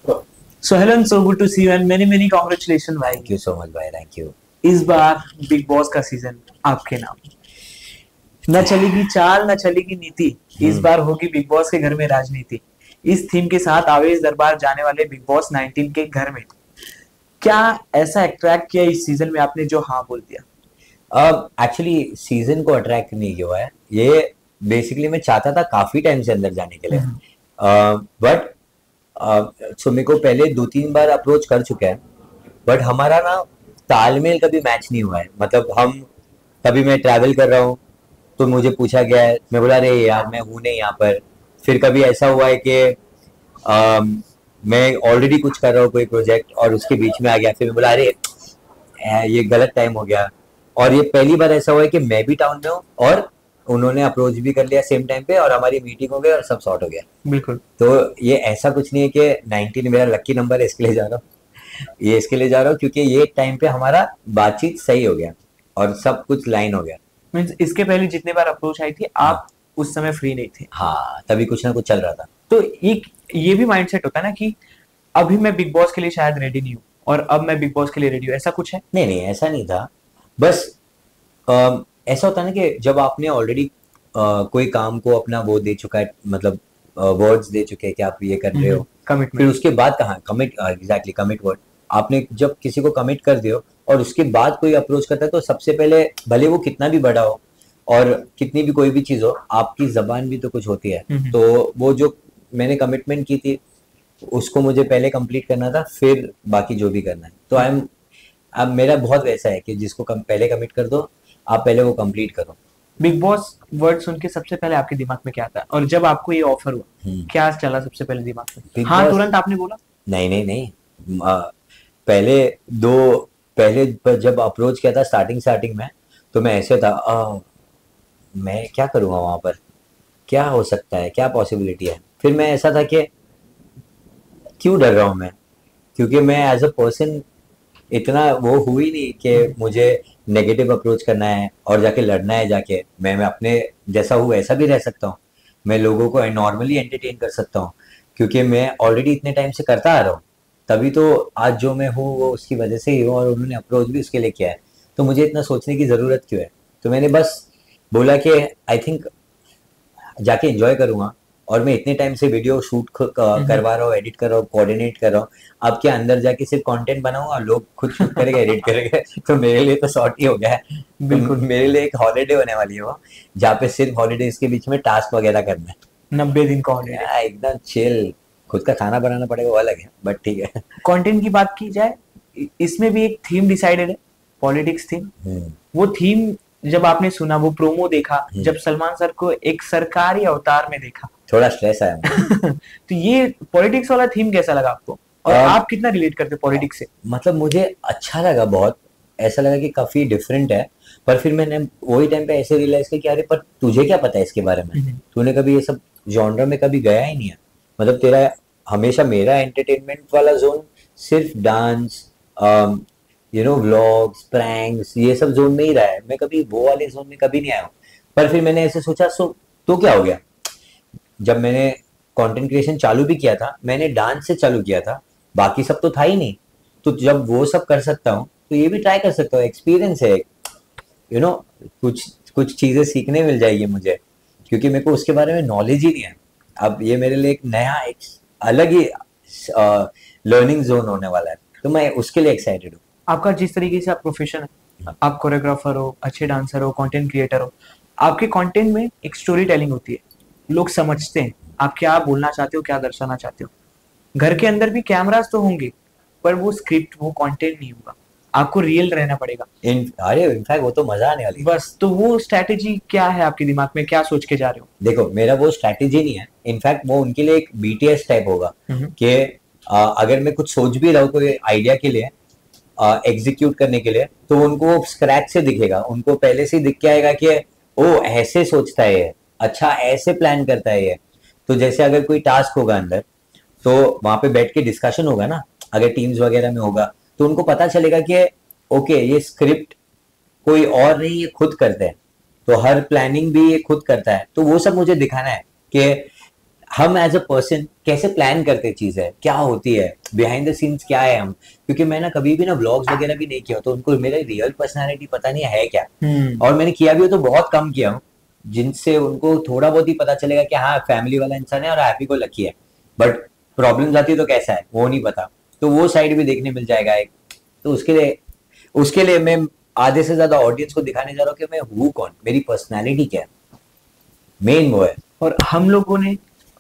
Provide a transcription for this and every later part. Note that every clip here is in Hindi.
So hello and so good to see you and many congratulations भाई। थैंक यू सो मच भाई, थैंक यू। इस बार बिग बॉस का सीजन आपके नाम। न चलेगी चाल न चलेगी नीति, इस बार होगी बिग बॉस के घर में राजनीति। इस थीम के साथ आवेश दरबार जाने वाले बिग बॉस 19 के घर में क्या ऐसा अट्रैक्ट किया इस सीजन में आपने जो हाँ बोल दिया? अब एक्चुअली सीजन को अट्रैक्ट नहीं किया हुआ है ये। बेसिकली मैं चाहता था काफी टाइम से अंदर जाने के लिए, बट सो मेरे को पहले 2-3 बार अप्रोच कर चुका है, बट हमारा ना तालमेल कभी मैच नहीं हुआ है। मतलब हम कभी मैं ट्रैवल कर रहा हूँ तो मुझे पूछा गया है, मैं बोला अरे यार मैं हूँ नहीं यहाँ पर। फिर कभी ऐसा हुआ है कि मैं ऑलरेडी कुछ कर रहा हूँ कोई प्रोजेक्ट और उसके बीच में आ गया, फिर मैं बोला अरे ये गलत टाइम हो गया। और ये पहली बार ऐसा हुआ है कि मैं भी टाउन में हूँ और उन्होंने अप्रोच भी कर लिया सेम टाइम पे और हमारी मीटिंग हो गई और सब सॉर्ट हो गया। बिल्कुल। तो ये ऐसा कुछ नहीं है कि 19 मेरा लकी नंबर है इसके लिए जा रहा हूँ, ये इसके लिए जा रहा हूँ क्योंकि ये टाइम पे हमारा बातचीत सही हो गया और सब कुछ लाइन हो गया। मींस इसके पहले जितने बार अप्रोच आई थी हाँ आप उस समय फ्री नहीं थे। हाँ, तभी कुछ ना कुछ चल रहा था। तो एक ये भी माइंडसेट होता है ना कि अभी मैं बिग बॉस के लिए शायद रेडी नहीं हूँ और अब मैं बिग बॉस के लिए रेडी हूँ, ऐसा कुछ है? नहीं नहीं, ऐसा नहीं था। बस ऐसा होता है ना कि जब आपने ऑलरेडी कोई काम को अपना वो दे चुका है, मतलब वर्ड्स दे चुके हैं कि आप ये कर रहे हो, फिर कमिटमेंट। उसके बाद कहाँ कमिट, एग्जैक्टली कमिट वर्ड। आपने जब किसी को कमिट कर दियो और उसके बाद कोई अप्रोच करता है तो सबसे पहले भले वो कितना भी बड़ा हो और कितनी भी कोई भी चीज हो, आपकी जबान भी तो कुछ होती है। तो वो जो मैंने कमिटमेंट की थी उसको मुझे पहले कंप्लीट करना था, फिर बाकी जो भी करना है। तो आई एम, अब मेरा बहुत वैसा है कि जिसको पहले कमिट कर दो, आप पहले वो कंप्लीट करो। बिग बॉस वर्ड सुन के सबसे पहले आपके दिमाग में क्या आता है और जब आपको ये ऑफर हुआ क्या चला सबसे पहले दिमाग में? बिग हाँ बॉस तुरंत आपने बोला? नहीं नहीं नहीं, पहले दो पहले जब अप्रोच किया था स्टार्टिंग में, तो मैं ऐसे था मैं क्या करूँगा वहाँ पर, क्या हो सकता है, क्या पॉसिबिलिटी है। फिर मैं ऐसा था कि क्यों डर रहा हूँ मैं, क्योंकि मैं एज अ पर्सन इतना वो हुई नहीं कि मुझे नेगेटिव अप्रोच करना है और जाके लड़ना है। जाके मैं अपने जैसा हूँ वैसा भी रह सकता हूँ, मैं लोगों को नॉर्मली एंटरटेन कर सकता हूँ क्योंकि मैं ऑलरेडी इतने टाइम से करता आ रहा हूँ। तभी तो आज जो मैं हूँ वो उसकी वजह से ही हूँ और उन्होंने अप्रोच भी उसके लिए किया है। तो मुझे इतना सोचने की ज़रूरत क्यों है? तो मैंने बस बोला कि आई थिंक जाके एंजॉय करूंगा। और मैं इतने टाइम से वीडियो शूट करवा रहा हूँ, एडिट कर रहा हूँ, कोऑर्डिनेट कर रहा हूँ। अब क्या अंदर जाके सिर्फ कंटेंट बनाऊंगा, लोग खुद शूट करेंगे, एडिट करेंगे तो मेरे लिए तो शॉर्ट ही हो गया है। तो बिल्कुल। मेरे लिए एक हॉलीडे होने वाली है वो, जहाँ पे सिर्फ हॉलीडेज के बीच में टास्क वगैरह करना 90 दिन का हॉलीडे। है। एकदम चिल। खुद का खाना बनाना पड़ेगा वो अलग है, बट ठीक है। कंटेंट की बात की जाए, इसमें भी एक थीम डिसाइडेड है, पॉलिटिक्स थीम। वो थीम जब आपने सुना, वो प्रोमो देखा, जब सलमान सर को एक सरकारी अवतार में देखा थोड़ा स्ट्रेस आया मुझे। तो ये पॉलिटिक्स वाला थीम कैसा लगा आपको और आप कितना रिलेट करते पॉलिटिक्स से? मतलब मुझे अच्छा लगा बहुत, ऐसा लगा कि काफी डिफरेंट है। पर फिर मैंने वही टाइम पे ऐसे रियलाइज किया कि अरे पर तुझे क्या पता है इसके बारे में, तूने कभी ये सब जॉनर में कभी गया ही नहीं है। मतलब तेरा हमेशा, मेरा एंटरटेनमेंट वाला जोन सिर्फ डांस, व्लॉग्स, प्रैंक्स, ये सब जोन में ही रहा है। मैं कभी वो वाले जोन में कभी नहीं आया हूँ। पर फिर मैंने ऐसे सोचा, तो क्या हो गया, जब मैंने कंटेंट क्रिएशन चालू भी किया था, मैंने डांस से चालू किया था, बाकी सब तो था ही नहीं। तो जब वो सब कर सकता हूँ तो ये भी ट्राई कर सकता हूँ। एक्सपीरियंस है, यू नो कुछ कुछ चीजें सीखने मिल जाएगी मुझे, क्योंकि मेरे को उसके बारे में नॉलेज ही नहीं है। अब ये मेरे लिए एक नया, एक अलग ही लर्निंग जोन होने वाला है, तो मैं उसके लिए एक्साइटेड हूँ। आपका जिस तरीके से आप प्रोफेशन है, आप कोरियोग्राफर हो, अच्छे डांसर हो, कंटेंट क्रिएटर हो, आपके कंटेंट में एक स्टोरी टेलिंग होती है। लोग समझते हैं आप क्या बोलना चाहते हो, क्या दर्शाना चाहते हो। घर के अंदर भी कैमरास तो होंगे पर वो स्क्रिप्ट, वो कंटेंट नहीं होगा, आपको रियल रहना पड़ेगा। अरे इनफैक्ट वो तो मजा आने वाली है। बस तो वो स्ट्रैटेजी क्या है आपके दिमाग में, क्या सोच के जा रहे हो? देखो मेरा वो स्ट्रैटेजी नहीं है, इनफैक्ट वो उनके लिए एक बीटीएस टाइप होगा कि अगर मैं कुछ सोच भी रहा हूँ कोई आइडिया के लिए, एग्जीक्यूट करने के लिए, तो उनको स्क्रैच से दिखेगा, उनको पहले से ही दिख के आएगा कि ओ ऐसे सोचता है ये, अच्छा ऐसे प्लान करता है ये। तो जैसे अगर कोई टास्क होगा अंदर, तो वहां पे बैठ के डिस्कशन होगा ना, अगर टीम्स वगैरह में होगा, तो उनको पता चलेगा कि ओके ये स्क्रिप्ट कोई और नहीं, ये खुद करते हैं, तो हर प्लानिंग भी ये खुद करता है। तो वो सब मुझे दिखाना है कि हम एज अ पर्सन कैसे प्लान करते चीज है, क्या होती है बिहाइंड द सीन्स, क्या है हम, क्योंकि मैं ना कभी भी ना व्लॉग्स वगैरह भी नहीं किया, तो उनको मेरा रियल पर्सनालिटी पता नहीं है क्या, हम्म। और मैंने किया भी हो तो बहुत कम किया हूँ, जिनसे उनको थोड़ा बहुत ही पता चलेगा कि हाँ फैमिली वाला इंसान है और हैप्पी को लकी है, बट प्रॉब्लम्स आती है तो कैसा है वो नहीं पता, तो वो साइड भी देखने मिल जाएगा एक। तो उसके लिए मैं आधे से ज्यादा ऑडियंस को दिखाने जा रहा हूँ कि मैं हूँ कौन, मेरी पर्सनैलिटी क्या है, मेन वो है। और हम लोगों ने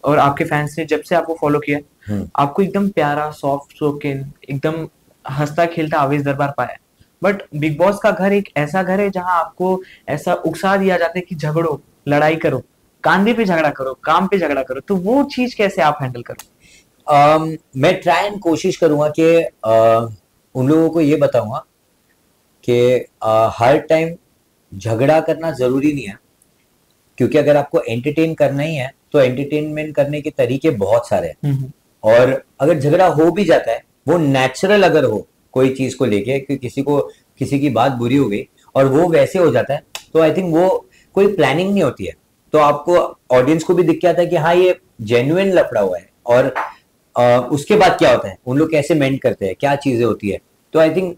और आपके फैंस ने जब से आपको फॉलो किया, हम्म। आपको एकदम प्यारा सॉफ्ट स्पोकन, एकदम हंसता खेलता आवेश दरबार पाया। बट बिग बॉस का घर एक ऐसा घर है जहां आपको ऐसा उकसा दिया जाता है कि झगड़ो, लड़ाई करो, कांधे पे झगड़ा करो, काम पे झगड़ा करो, तो वो चीज कैसे आप हैंडल करो? मैं ट्राई एंड कोशिश करूंगा कि उन लोगों को ये बताऊंगा कि हर टाइम झगड़ा करना जरूरी नहीं है, क्योंकि अगर आपको एंटरटेन करना ही है तो एंटरटेनमेंट करने के तरीके बहुत सारे हैं, हम्म। और अगर झगड़ा हो भी जाता है वो नेचुरल अगर हो कोई चीज को लेके कि किसी की बात बुरी हो गई और वो वैसे हो जाता है, तो आई थिंक वो कोई प्लानिंग नहीं होती है, तो आपको ऑडियंस को भी दिख के आता है कि हाँ ये जेन्युइन लफड़ा हुआ है, और उसके बाद क्या होता है, उन लोग कैसे मेंट करते हैं, क्या चीजें होती है, तो आई थिंक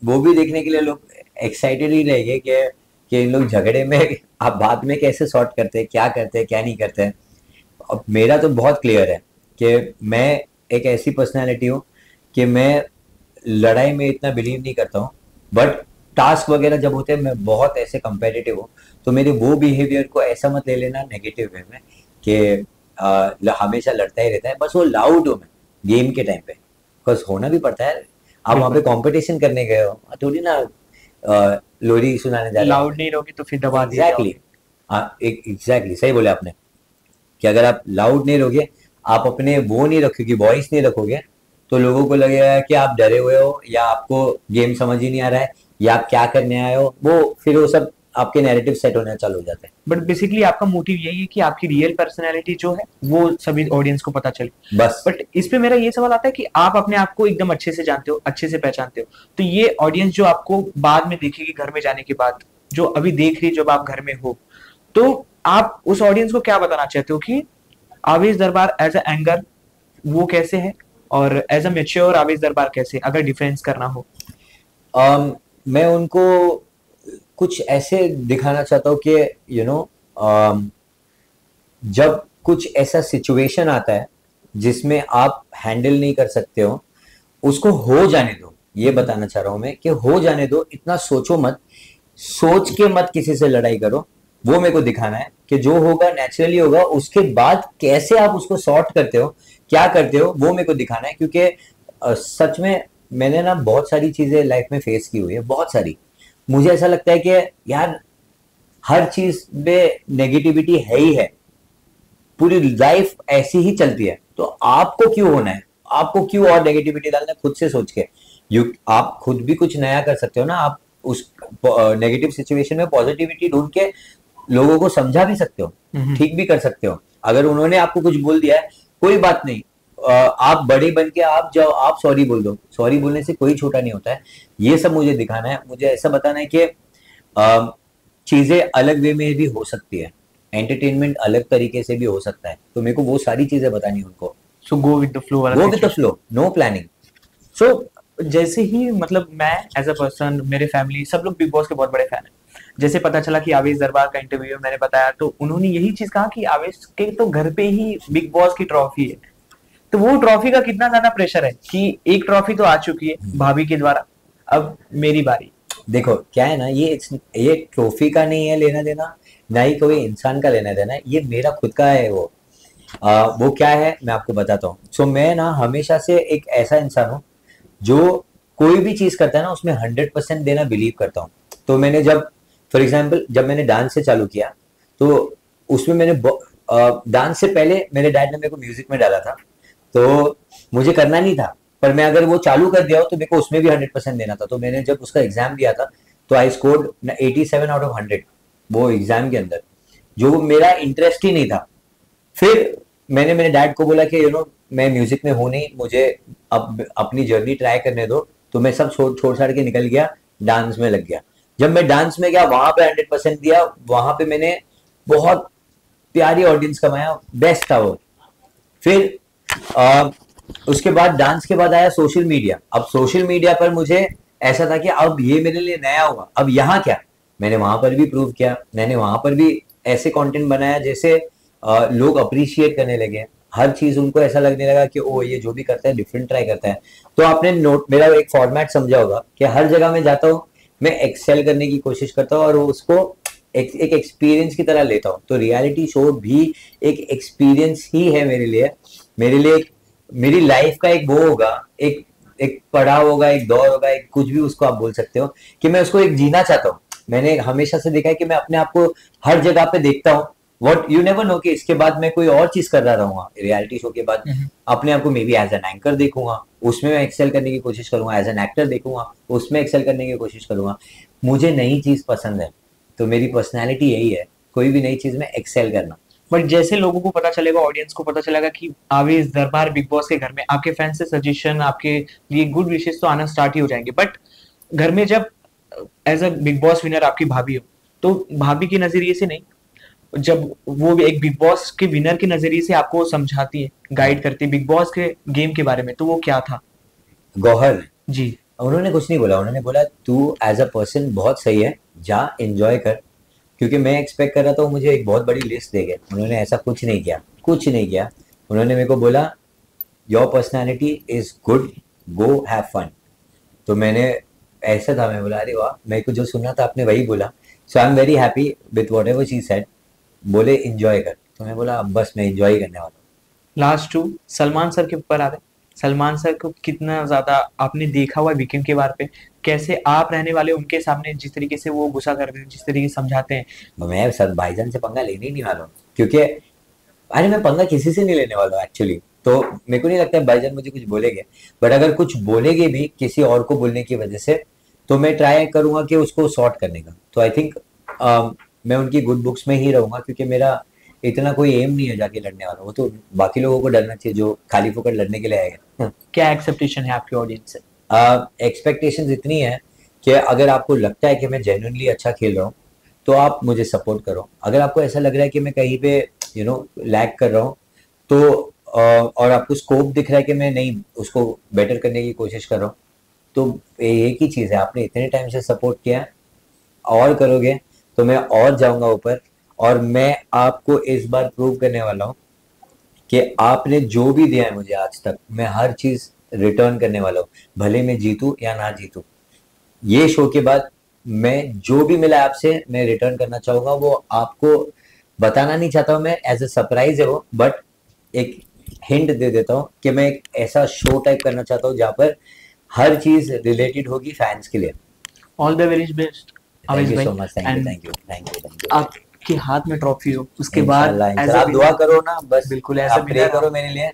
वो भी देखने के लिए लोग एक्साइटेड ही रहेंगे कि इन लोग झगड़े में आप बाद में कैसे सॉर्ट करते हैं, क्या करते हैं, क्या नहीं करते हैं। अब मेरा तो बहुत क्लियर है कि मैं एक ऐसी पर्सनैलिटी हूँ कि मैं लड़ाई में इतना बिलीव नहीं करता हूँ, बट टास्क वगैरह जब होते हैं मैं बहुत ऐसे कंपेटिटिव हूँ, तो मेरे वो बिहेवियर को ऐसा मत ले लेना नेगेटिव वे में कि हमेशा लड़ता ही रहता है, बस वो लाउड हूँ मैं गेम के टाइम पे, बिकॉज होना भी पड़ता है, आप वहाँ पे बिल्कुल। कंपटीशन करने गए हो, थोड़ी ना लोरी सुनाने जा रहे हो। लाउड नहीं रहोगे तो फिर दबा दिए एग्जैक्टली जाओगे। एग्जैक्टली सही बोले आपने, कि अगर आप लाउड नहीं रहोगे, आप अपने वो नहीं रखोगे, वॉइस नहीं रखोगे, तो लोगों को लगेगा कि आप डरे हुए हो या आपको गेम समझ ही नहीं आ रहा है या आप क्या करने आए हो, वो फिर वो सब आपके नैरेटिव सेट होने चालू हो जाते हैं। बट बेसिकली आपका मोटिव यही है कि आपकी रियल पर्सनैलिटी जो है वो सभी ऑडियंस को पता चले। बस बट इस पे मेरा ये सवाल आता है कि आप अपने आप को एकदम अच्छे से जानते हो, अच्छे से पहचानते हो, तो ये ऑडियंस जो आपको बाद में देखेगी घर में जाने के बाद, जो अभी देख रही जब आप घर में हो, तो आप उस ऑडियंस को क्या बताना चाहते हो कि आवेश दरबार एज अ एंगर वो कैसे है, और एज अ मेच्योर आवेश दरबार कैसे, अगर डिफरेंस करना हो? मैं उनको कुछ ऐसे दिखाना चाहता हूँ कि यू नो जब कुछ ऐसा सिचुएशन आता है जिसमें आप हैंडल नहीं कर सकते हो, उसको हो जाने दो, ये बताना चाह रहा हूं मैं कि हो जाने दो, इतना सोचो मत, सोच के मत किसी से लड़ाई करो, वो मेरे को दिखाना है कि जो होगा नेचुरली होगा, उसके बाद कैसे आप उसको सॉर्ट करते हो, क्या करते हो, वो मेरे को दिखाना है, क्योंकि सच में मैंने ना बहुत सारी चीजें लाइफ में फेस की हुई है, बहुत सारी, मुझे ऐसा लगता है कि यार हर चीज में नेगेटिविटी है ही है, पूरी लाइफ ऐसी ही चलती है, तो आपको क्यों होना है, आपको क्यों और नेगेटिविटी डालना है, खुद से सोच के आप खुद भी कुछ नया कर सकते हो ना, आप उस नेगेटिव सिचुएशन में पॉजिटिविटी ढूंढ के लोगों को समझा भी सकते हो, ठीक भी कर सकते हो, अगर उन्होंने आपको कुछ बोल दिया है कोई बात नहीं, आप बड़े बन के आप जाओ, आप सॉरी बोल दो, सॉरी बोलने से कोई छोटा नहीं होता है, ये सब मुझे दिखाना है, मुझे ऐसा बताना है कि चीजें अलग वे में भी हो सकती है, एंटरटेनमेंट अलग तरीके से भी हो सकता है, तो मेरे को वो सारी चीजें बतानी है उनको, so go with the flow वाला go with the situation. Flow, no planning. So जैसे ही मतलब मैं एज अ पर्सन, मेरे फैमिली सब लोग बिग बॉस के बहुत बड़े फैन हैं। जैसे पता चला कि आवेश दरबार का इंटरव्यू में मैंने बताया, तो उन्होंने यही चीज कहा कि आवेश के तो घर पे ही बिग बॉस की ट्रॉफी है। तो वो ट्रॉफी का कितना ज्यादा प्रेशर है कि एक ट्रॉफी तो आ चुकी है भाभी के द्वारा, अब मेरी बारी। देखो क्या है ना, ये ट्रॉफी का नहीं है लेना देना, ना ही कोई इंसान का लेना देना है, ये मेरा खुद का है वो क्या है मैं आपको बताता हूँ। सो मैं ना हमेशा से एक ऐसा इंसान हूँ जो कोई भी चीज करता है ना उसमें 100% देना बिलीव करता हूँ। तो मैंने जब फॉर एग्जाम्पल जब मैंने डांस से चालू किया, तो उसमें डांस से पहले मेरे डैड ने मेरे को म्यूजिक में डाला था, तो मुझे करना नहीं था, पर मैं अगर वो चालू कर दिया हो तो मेरे को उसमें भी 100% देना था। तो मैंने जब उसका एग्जाम दिया था तो आई स्कोर्ड 87 आउट ऑफ 100 वो एग्जाम के अंदर, जो मेरा इंटरेस्ट ही नहीं था। फिर मैंने मेरे डैड को बोला कि मैं म्यूजिक में हूं नहीं, मुझे अब अपनी जर्नी ट्राई करने दो, तो मैं सब छोड़ छाड़ के निकल गया, डांस में लग गया। जब मैं डांस में गया वहां पे 100% दिया, वहां पे मैंने बहुत प्यारी ऑडियंस कमाया, बेस्ट था वो। फिर आ, उसके बाद डांस के बाद आया सोशल मीडिया। अब सोशल मीडिया पर मुझे ऐसा था कि अब ये मेरे लिए नया हुआ, अब यहाँ क्या। मैंने वहां पर भी प्रूव किया, मैंने वहां पर भी ऐसे कंटेंट बनाया जैसे लोग अप्रिशिएट करने लगे। हर चीज उनको ऐसा लगने लगा कि ओ ये जो भी करता है डिफरेंट ट्राई करता है। तो आपने नोट मेरा एक फॉर्मेट समझा होगा कि हर जगह मैं जाता हूँ, मैं एक्सेल करने की कोशिश करता हूँ और उसको एक एक्सपीरियंस की तरह लेता हूँ। तो रियलिटी शो भी एक एक्सपीरियंस ही है मेरे लिए। मेरे लिए मेरी लाइफ का एक वो होगा, एक एक पड़ाव होगा, एक दौर होगा, एक कुछ भी उसको आप बोल सकते हो, कि मैं उसको एक जीना चाहता हूँ। मैंने हमेशा से देखा है कि मैं अपने आप को हर जगह पे देखता हूँ। व्हाट यू नेवर नो कि इसके बाद मैं कोई और चीज कर रहा रहूंगा रियलिटी शो के बाद। अपने आप को maybe as an anchor देखूंगा, उसमें मैं एक्सेल करने की कोशिश करूंगा। एज एन एक्टर देखूंगा, उसमें एक्सेल करने की कोशिश करूंगा। मुझे नई चीज पसंद है, तो मेरी पर्सनैलिटी यही है, कोई भी नई चीज में एक्सेल करना। बट जैसे लोगों को पता चलेगा, ऑडियंस को पता चलेगा कि आवेश दरबार बिग बॉस के घर में, आपके फैंस से सजेशन, आपके लिए गुड विशेष तो आना स्टार्ट ही हो जाएंगे। बट घर में जब as a Bigg Boss winner आपकी भाभी हो, तो भाभी के नजरिए से नहीं, जब वो एक बिग बॉस के विनर के नजरिए से आपको समझाती है, गाइड करती है बिग बॉस के गेम के बारे में, तो वो क्या था? गौहर, जी। उन्होंने कुछ नहीं बोला। उन्होंने बोला तू एज अ पर्सन बहुत सही है, जा एंजॉय कर। क्योंकि मैं एक्सपेक्ट कर रहा था वो मुझे एक बहुत बड़ी लिस्ट देंगे, उन्होंने ऐसा कुछ नहीं किया, कुछ नहीं किया। उन्होंने मेरे को बोला your personality is good, go have fun. तो मैंने ऐसा था, मैं बोला अरे वाह, मेरे को जो सुनना था आपने वही बोला। So I am very happy with whatever she said. बोले इंजॉय कर, तो मैं बोला अब बस मैं इंजॉय ही करने वाला हूँ। लास्ट टू सलमान सर के ऊपर आ रहे। सलमान सर को कितना ज्यादा आपने देखा हुआ है वीकेंड के बार पे, कैसे आप रहने वाले उनके सामने, जिस तरीके से वो गुस्सा करते हैं, जिस तरीके से समझाते हैं। मैं सर भाईजान से पंगा लेने ही नहीं वाला हूँ, क्योंकि अरे मैं पंगा किसी से नहीं लेने वाला हूँ एक्चुअली। तो मेरे को नहीं लगता है भाईजान मुझे कुछ बोलेंगे। बट अगर कुछ बोलेंगे भी किसी और को बोलने की वजह से, तो मैं ट्राई करूंगा कि उसको सॉर्ट करने का। तो आई थिंक मैं उनकी गुड बुक्स में ही रहूंगा, क्योंकि मेरा इतना कोई एम नहीं है जाके लड़ने वाला। वो तो बाकी लोगों को डरना चाहिए जो खाली फुकट लड़ने के लिए आएगा। क्या एक्सेप्टेशन है आपकी ऑडियंस से? एक्सपेक्टेशंस इतनी है कि अगर आपको लगता है कि मैं जेन्युइनली अच्छा खेल रहा हूँ, तो आप मुझे सपोर्ट करो। अगर आपको ऐसा लग रहा है कि मैं कहीं पे लैग कर रहा हूँ, तो और आपको स्कोप दिख रहा है कि मैं नहीं उसको बेटर करने की कोशिश कर रहा हूँ, तो एक ही चीज़ है, आपने इतने टाइम से सपोर्ट किया है, और करोगे तो मैं और जाऊंगा ऊपर। और मैं आपको इस बार प्रूव करने वाला हूँ कि आपने जो भी दिया है मुझे आज तक, मैं हर चीज रिटर्न करने वाला हूँ, भले मैं जीतूं या ना जीतूं। ये शो के बाद मैं जो भी मिला आपसे मैं रिटर्न करना चाहूंगा। वो आपको बताना नहीं चाहता हूँ मैं, एज अ सरप्राइज है वो। बट एक हिंट दे देता हूँ कि मैं एक ऐसा शो टाइप करना चाहता हूँ जहाँ पर हर चीज रिलेटेड होगी फैंस के लिए। All the very best thank आवेश यू भाई। So much, thank you, and thank you, thank you, thank you. आपके हाथ में ट्रॉफी हो उसके बाद इंशाल्लाह, एज अ इंशाल्लाह आप दुआ विनर। करो ना बस। बिल्कुल एज अ आप प्रे विनर करो हम, मेरे लिए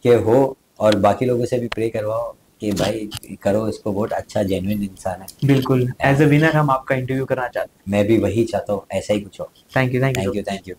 कि हो, और बाकी लोगों से भी प्रे करवाओ कि भाई करो इसको, बहुत अच्छा जेन्युइन इंसान बिल्कुल है। एज अ विनर हम आपका इंटरव्यू करना चाहते मैं भी वही चाहता हूँ, ऐसा ही कुछ हो। हैं। Thank you, thank you thank so you, much. Thank you.